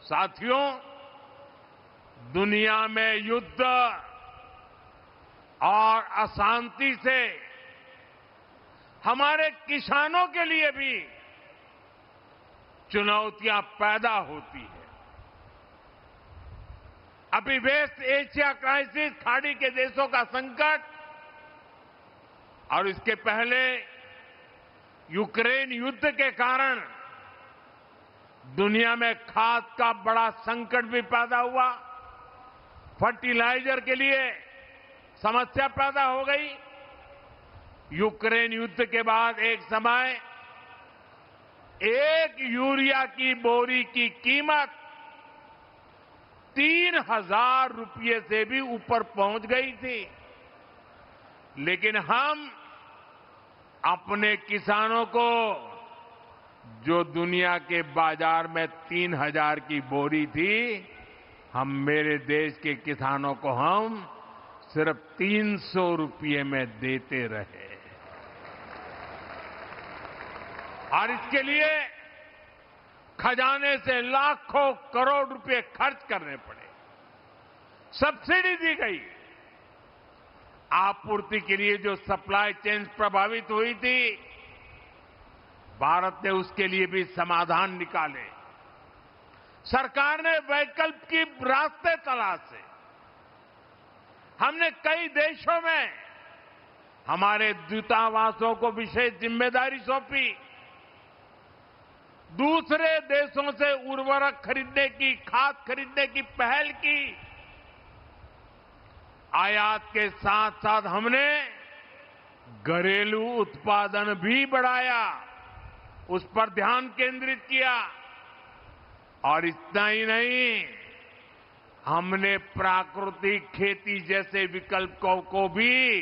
साथियों, दुनिया में युद्ध और अशांति से हमारे किसानों के लिए भी चुनौतियां पैदा होती है। अभी वेस्ट एशिया क्राइसिस, खाड़ी के देशों का संकट और इसके पहले यूक्रेन युद्ध के कारण दुनिया में खाद का बड़ा संकट भी पैदा हुआ। फर्टिलाइजर के लिए समस्या पैदा हो गई। यूक्रेन युद्ध के बाद एक समय एक यूरिया की बोरी की कीमत 3,000 रुपये से भी ऊपर पहुंच गई थी। लेकिन हम अपने किसानों को, जो दुनिया के बाजार में 3,000 की बोरी थी, हम मेरे देश के किसानों को हम सिर्फ 300 रुपये में देते रहे। और इसके लिए खजाने से लाखों करोड़ रुपए खर्च करने पड़े। सब्सिडी दी गई। आपूर्ति के लिए जो सप्लाई चेन प्रभावित हुई थी, भारत ने उसके लिए भी समाधान निकाले। सरकार ने वैकल्पिक रास्ते तलाशे। हमने कई देशों में हमारे दूतावासों को विशेष जिम्मेदारी सौंपी। दूसरे देशों से उर्वरक खरीदने की, खाद खरीदने की पहल की। आयात के साथ साथ हमने घरेलू उत्पादन भी बढ़ाया, उस पर ध्यान केंद्रित किया। और इतना ही नहीं, हमने प्राकृतिक खेती जैसे विकल्पों को भी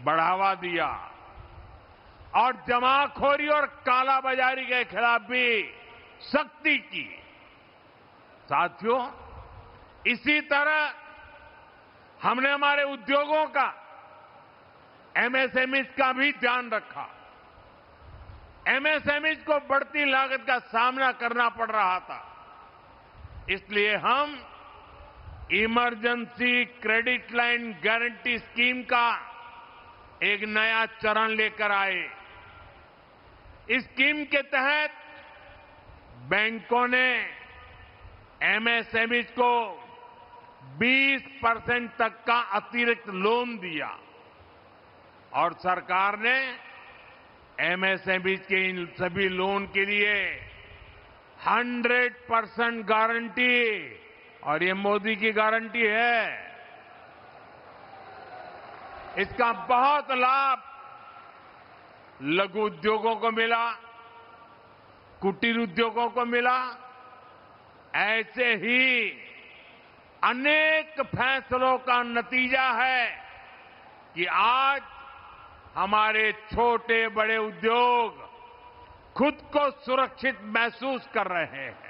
बढ़ावा दिया और जमाखोरी और कालाबाजारी के खिलाफ भी सख्ती की। साथियों, इसी तरह हमने हमारे उद्योगों का, एमएसएमई का भी ध्यान रखा। एमएसएमई को बढ़ती लागत का सामना करना पड़ रहा था, इसलिए हम emergency credit line guarantee scheme का एक नया चरण लेकर आए। इस स्कीम के तहत बैंकों ने एमएसएमई को 20% तक का अतिरिक्त लोन दिया और सरकार ने एमएसएमई के इन सभी लोन के लिए 100% गारंटी, और ये मोदी की गारंटी है। इसका बहुत लाभ लघु उद्योगों को मिला, कुटीर उद्योगों को मिला। ऐसे ही अनेक फैसलों का नतीजा है कि आज हमारे छोटे बड़े उद्योग खुद को सुरक्षित महसूस कर रहे हैं।